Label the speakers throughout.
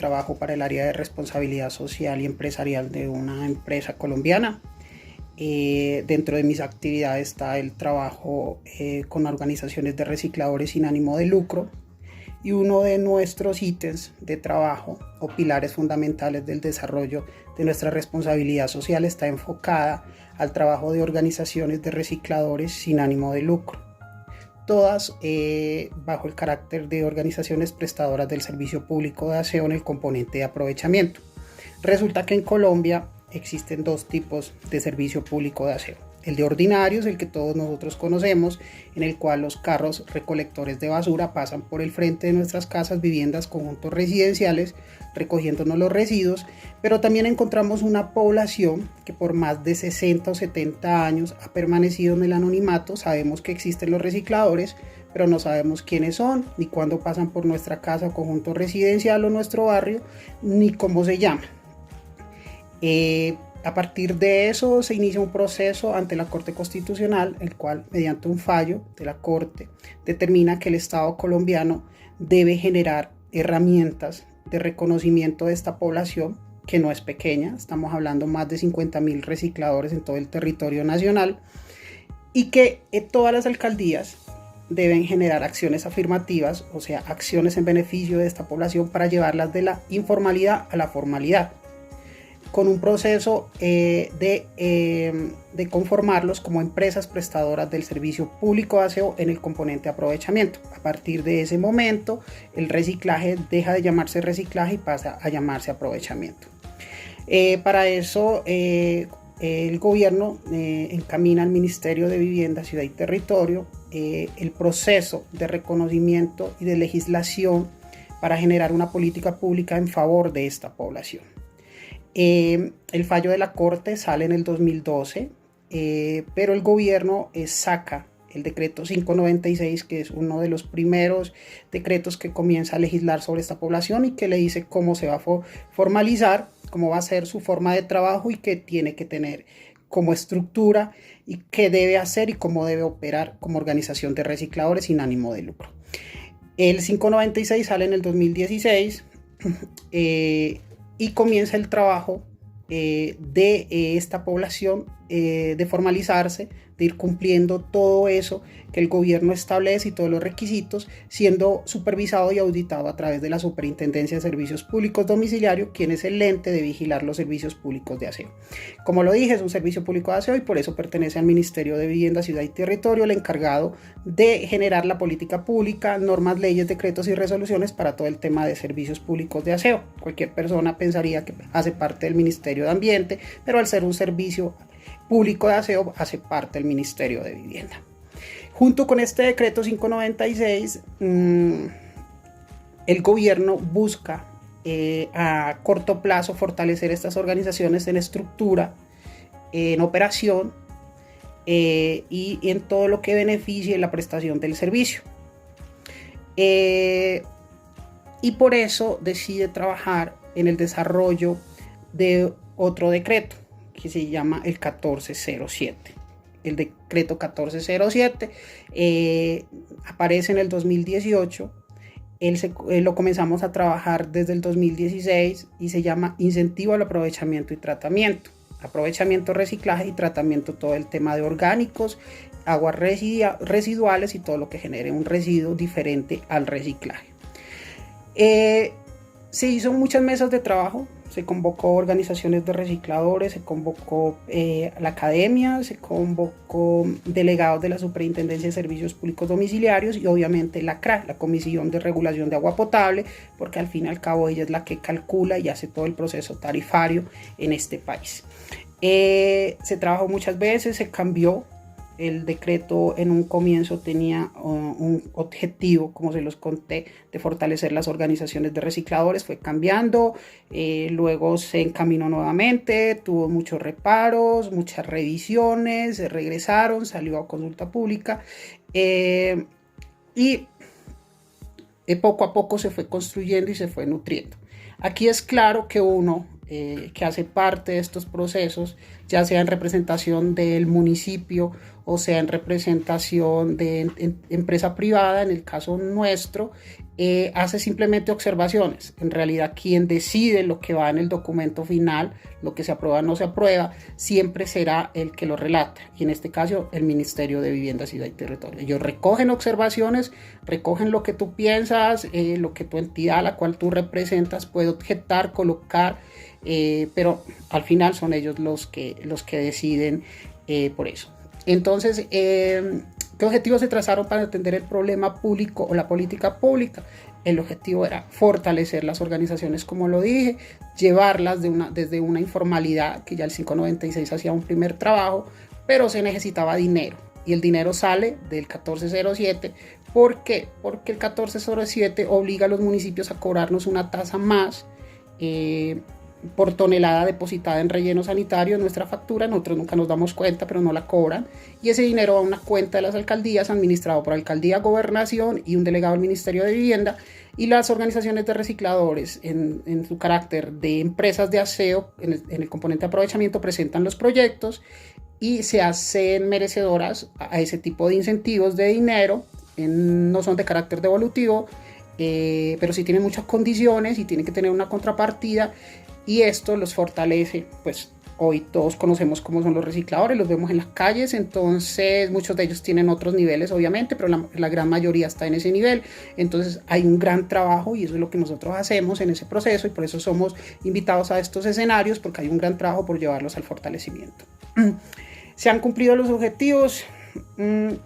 Speaker 1: trabajo para el área de responsabilidad social y empresarial de una empresa colombiana. Dentro de mis actividades está el trabajo con organizaciones de recicladores sin ánimo de lucro, y uno de nuestros ítems de trabajo o pilares fundamentales del desarrollo de nuestra responsabilidad social está enfocada al trabajo de organizaciones de recicladores sin ánimo de lucro, todas bajo el carácter de organizaciones prestadoras del servicio público de aseo en el componente de aprovechamiento. Resulta que en Colombia existen dos tipos de servicio público de aseo. El de ordinarios, el que todos nosotros conocemos, en el cual los carros recolectores de basura pasan por el frente de nuestras casas, viviendas, conjuntos residenciales, recogiéndonos los residuos, pero también encontramos una población que por más de 60 o 70 años ha permanecido en el anonimato. Sabemos que existen los recicladores, pero no sabemos quiénes son, ni cuándo pasan por nuestra casa, conjunto residencial o nuestro barrio, ni cómo se llaman. A partir de eso se inicia un proceso ante la Corte Constitucional, el cual, mediante un fallo de la Corte, determina que el Estado colombiano debe generar herramientas de reconocimiento de esta población, que no es pequeña. Estamos hablando más de 50.000 recicladores en todo el territorio nacional, y que todas las alcaldías deben generar acciones afirmativas, o sea, acciones en beneficio de esta población para llevarlas de la informalidad a la formalidad, con un proceso de conformarlos como empresas prestadoras del servicio público de aseo en el componente de aprovechamiento. A partir de ese momento, el reciclaje deja de llamarse reciclaje y pasa a llamarse aprovechamiento. Para eso, el gobierno encamina al Ministerio de Vivienda, Ciudad y Territorio el proceso de reconocimiento y de legislación para generar una política pública en favor de esta población. El fallo de la Corte sale en el 2012, pero el gobierno saca el decreto 596, que es uno de los primeros decretos que comienza a legislar sobre esta población y que le dice cómo se va a formalizar, cómo va a ser su forma de trabajo y qué tiene que tener como estructura y qué debe hacer y cómo debe operar como organización de recicladores sin ánimo de lucro. El 596 sale en el 2016 y comienza el trabajo de esta población de formalizarse, de ir cumpliendo todo eso que el gobierno establece y todos los requisitos, siendo supervisado y auditado a través de la Superintendencia de Servicios Públicos Domiciliarios, quien es el ente de vigilar los servicios públicos de aseo. Como lo dije, es un servicio público de aseo y por eso pertenece al Ministerio de Vivienda, Ciudad y Territorio, el encargado de generar la política pública, normas, leyes, decretos y resoluciones para todo el tema de servicios públicos de aseo. Cualquier persona pensaría que hace parte del Ministerio de Ambiente, pero al ser un servicio público de aseo hace parte del Ministerio de Vivienda. Junto con este decreto 596, el gobierno busca a corto plazo fortalecer estas organizaciones en estructura, en operación y en todo lo que beneficie la prestación del servicio. Y por eso decide trabajar en el desarrollo de otro decreto que se llama el 1407. El decreto 1407 aparece en el 2018, lo comenzamos a trabajar desde el 2016 y se llama Incentivo al Aprovechamiento y Tratamiento. Aprovechamiento, reciclaje y tratamiento, todo el tema de orgánicos, aguas residuales y todo lo que genere un residuo diferente al reciclaje. Se hizo muchas mesas de trabajo. Se convocó organizaciones de recicladores, se convocó a la academia, se convocó delegados de la Superintendencia de Servicios Públicos Domiciliarios y obviamente la CRA, la Comisión de Regulación de Agua Potable, porque al fin y al cabo ella es la que calcula y hace todo el proceso tarifario en este país. Se trabajó muchas veces, se cambió. El decreto en un comienzo tenía un objetivo, como se los conté, de fortalecer las organizaciones de recicladores. Fue cambiando, luego se encaminó nuevamente, tuvo muchos reparos, muchas revisiones, se regresaron, salió a consulta pública y poco a poco se fue construyendo y se fue nutriendo. Aquí es claro que uno que hace parte de estos procesos, ya sea en representación del municipio o sea en representación de empresa privada, en el caso nuestro, hace simplemente observaciones. En realidad quien decide lo que va en el documento final, lo que se aprueba o no se aprueba, siempre será el que lo relata, y en este caso el Ministerio de Vivienda, Ciudad y Territorio. Ellos recogen observaciones, recogen lo que tú piensas, lo que tu entidad a la cual tú representas puede objetar, colocar, pero al final son ellos los que deciden por eso. Entonces, ¿qué objetivos se trazaron para atender el problema público o la política pública? El objetivo era fortalecer las organizaciones, como lo dije, llevarlas desde una informalidad, que ya el 596 hacía un primer trabajo, pero se necesitaba dinero. Y el dinero sale del 1407. ¿Por qué? Porque el 1407 obliga a los municipios a cobrarnos una tasa más por tonelada depositada en relleno sanitario en nuestra factura. Nosotros nunca nos damos cuenta, pero no la cobran, y ese dinero va a una cuenta de las alcaldías, administrado por Alcaldía, Gobernación y un delegado del Ministerio de Vivienda, y las organizaciones de recicladores, en su carácter de empresas de aseo, en el componente de aprovechamiento, presentan los proyectos y se hacen merecedoras a ese tipo de incentivos de dinero. No son de carácter devolutivo, pero sí tienen muchas condiciones y tienen que tener una contrapartida, y esto los fortalece. Pues hoy todos conocemos cómo son los recicladores, los vemos en las calles, entonces muchos de ellos tienen otros niveles obviamente, pero la gran mayoría está en ese nivel. Entonces hay un gran trabajo, y eso es lo que nosotros hacemos en ese proceso, y por eso somos invitados a estos escenarios, porque hay un gran trabajo por llevarlos al fortalecimiento. ¿Se han cumplido los objetivos?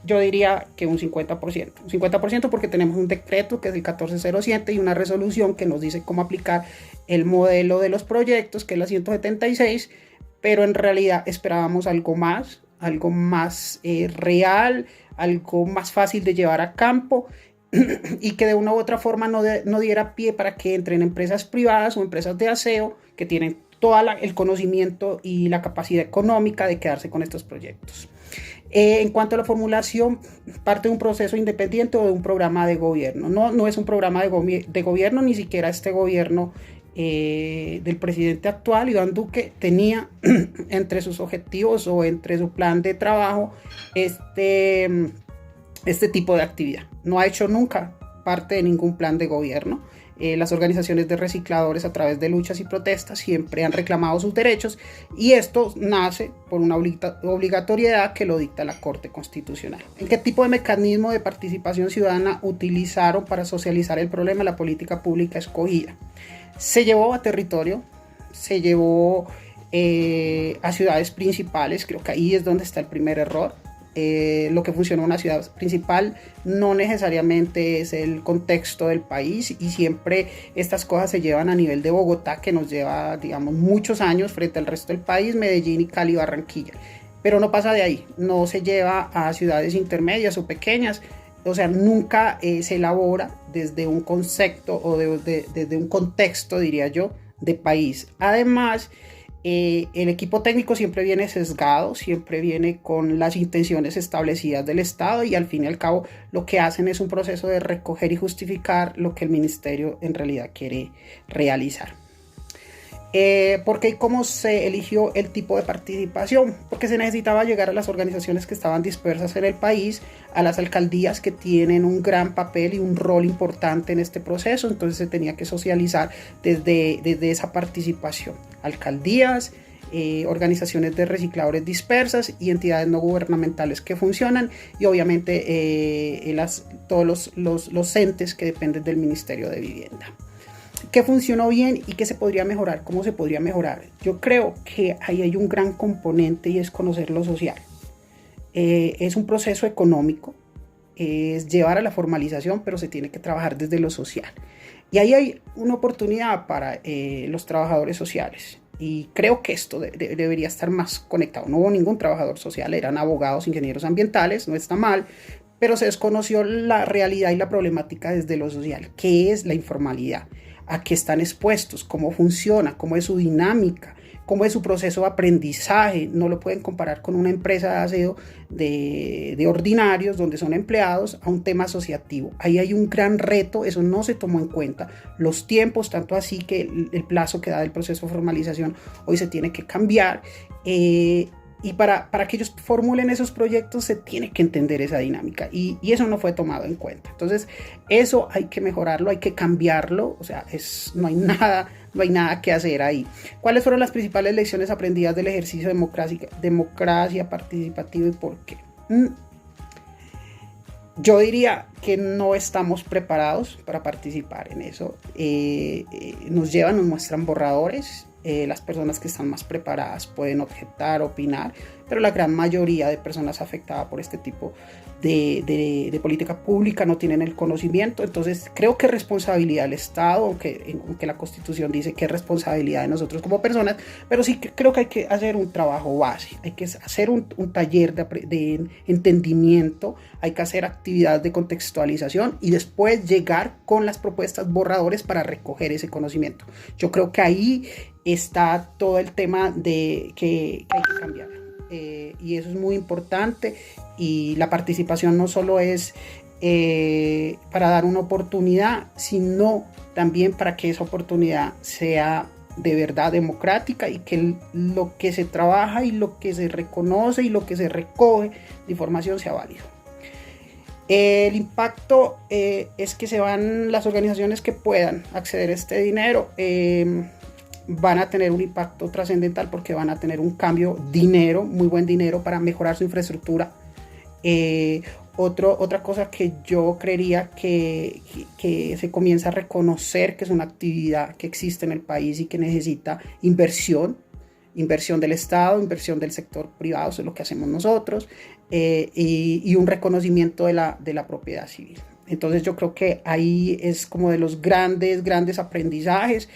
Speaker 1: Yo diría que un 50%. Un 50% porque tenemos un decreto que es el 1407 y una resolución que nos dice cómo aplicar el modelo de los proyectos, que es la 176, pero en realidad esperábamos algo más real, algo más fácil de llevar a campo, y que de una u otra forma no diera pie para que entren empresas privadas o empresas de aseo que tienen todo el conocimiento y la capacidad económica de quedarse con estos proyectos. En cuanto a la formulación, parte de un proceso independiente o de un programa de gobierno. No es un programa de gobierno, ni siquiera este gobierno del presidente actual, Iván Duque, tenía entre sus objetivos o entre su plan de trabajo este tipo de actividad. No ha hecho nunca parte de ningún plan de gobierno. Las organizaciones de recicladores, a través de luchas y protestas, siempre han reclamado sus derechos, y esto nace por una obligatoriedad que lo dicta la Corte Constitucional. ¿En qué tipo de mecanismo de participación ciudadana utilizaron para socializar el problema de la política pública escogida? Se llevó a territorio, se llevó a ciudades principales. Creo que ahí es donde está el primer error. Lo que funciona en una ciudad principal no necesariamente es el contexto del país, y siempre estas cosas se llevan a nivel de Bogotá, que nos lleva, digamos, muchos años frente al resto del país, Medellín y Cali, Barranquilla, pero no pasa de ahí, no se lleva a ciudades intermedias o pequeñas. O sea, nunca se elabora desde un concepto o desde un contexto, diría yo, de país. Además, el equipo técnico siempre viene sesgado, siempre viene con las intenciones establecidas del Estado, y al fin y al cabo lo que hacen es un proceso de recoger y justificar lo que el ministerio en realidad quiere realizar. ¿Por qué y cómo se eligió el tipo de participación? Porque se necesitaba llegar a las organizaciones que estaban dispersas en el país, a las alcaldías, que tienen un gran papel y un rol importante en este proceso. Entonces se tenía que socializar desde esa participación. Alcaldías, organizaciones de recicladores dispersas y entidades no gubernamentales que funcionan, y obviamente todos los entes que dependen del Ministerio de Vivienda. ¿Qué funcionó bien y qué se podría mejorar? ¿Cómo se podría mejorar? Yo creo que ahí hay un gran componente, y es conocer lo social. Es un proceso económico, es llevar a la formalización, pero se tiene que trabajar desde lo social. Y ahí hay una oportunidad para los trabajadores sociales. Y creo que esto debería estar más conectado. No hubo ningún trabajador social, eran abogados, ingenieros ambientales, no está mal, pero se desconoció la realidad y la problemática desde lo social. ¿Qué es la informalidad? ¿A qué están expuestos? ¿Cómo funciona? ¿Cómo es su dinámica? ¿Cómo es su proceso de aprendizaje? No lo pueden comparar con una empresa de aseo de ordinarios, donde son empleados, a un tema asociativo. Ahí hay un gran reto, eso no se tomó en cuenta. Los tiempos, tanto así que el plazo que da del proceso de formalización hoy se tiene que cambiar. Y para que ellos formulen esos proyectos se tiene que entender esa dinámica y eso no fue tomado en cuenta. Entonces eso hay que mejorarlo, hay que cambiarlo, o sea, no hay nada que hacer ahí. ¿Cuáles fueron las principales lecciones aprendidas del ejercicio de democracia participativa y por qué? Yo diría que no estamos preparados para participar en eso. Nos muestran borradores. Las personas que están más preparadas pueden objetar, opinar, pero la gran mayoría de personas afectadas por este tipo de política pública no tienen el conocimiento. Entonces creo que es responsabilidad del Estado, aunque la Constitución dice que es responsabilidad de nosotros como personas, pero sí que creo que hay que hacer un trabajo base, hay que hacer un taller de entendimiento, hay que hacer actividades de contextualización y después llegar con las propuestas borradores para recoger ese conocimiento. Yo creo que ahí está todo el tema de que hay que cambiar. Y eso es muy importante, y la participación no solo es para dar una oportunidad, sino también para que esa oportunidad sea de verdad democrática y que lo que se trabaja y lo que se reconoce y lo que se recoge de información sea válido. El impacto es que se van las organizaciones que puedan acceder a este dinero, van a tener un impacto trascendental porque van a tener un cambio muy buen dinero para mejorar su infraestructura. Otra cosa que yo creería que se comienza a reconocer que es una actividad que existe en el país y que necesita inversión del Estado, inversión del sector privado, eso es lo que hacemos nosotros, y un reconocimiento de la propiedad civil. Entonces yo creo que ahí es como de los grandes aprendizajes.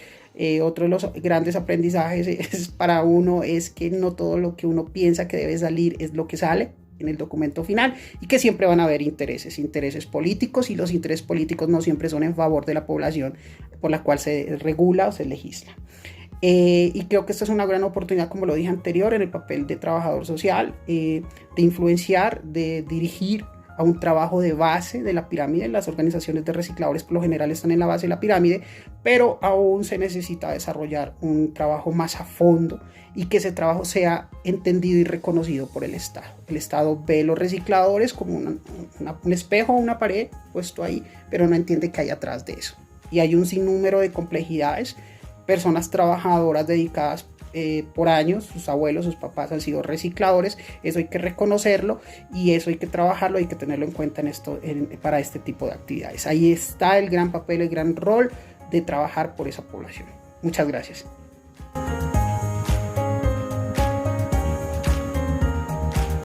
Speaker 1: Otro de los grandes aprendizajes para uno es que no todo lo que uno piensa que debe salir es lo que sale en el documento final, y que siempre van a haber intereses políticos, y los intereses políticos no siempre son en favor de la población por la cual se regula o se legisla. Y creo que esta es una gran oportunidad, como lo dije anterior, en el papel de trabajador social, de influenciar, de dirigir a un trabajo de base de la pirámide. Las organizaciones de recicladores por lo general están en la base de la pirámide, pero aún se necesita desarrollar un trabajo más a fondo y que ese trabajo sea entendido y reconocido por el Estado. El Estado ve los recicladores como un espejo o una pared puesto ahí, pero no entiende qué hay atrás de eso. Y hay un sinnúmero de complejidades, personas trabajadoras dedicadas por años, sus abuelos, sus papás han sido recicladores. Eso hay que reconocerlo y eso hay que trabajarlo, hay que tenerlo en cuenta para este tipo de actividades. Ahí está el gran papel, el gran rol de trabajar por esa población. Muchas gracias.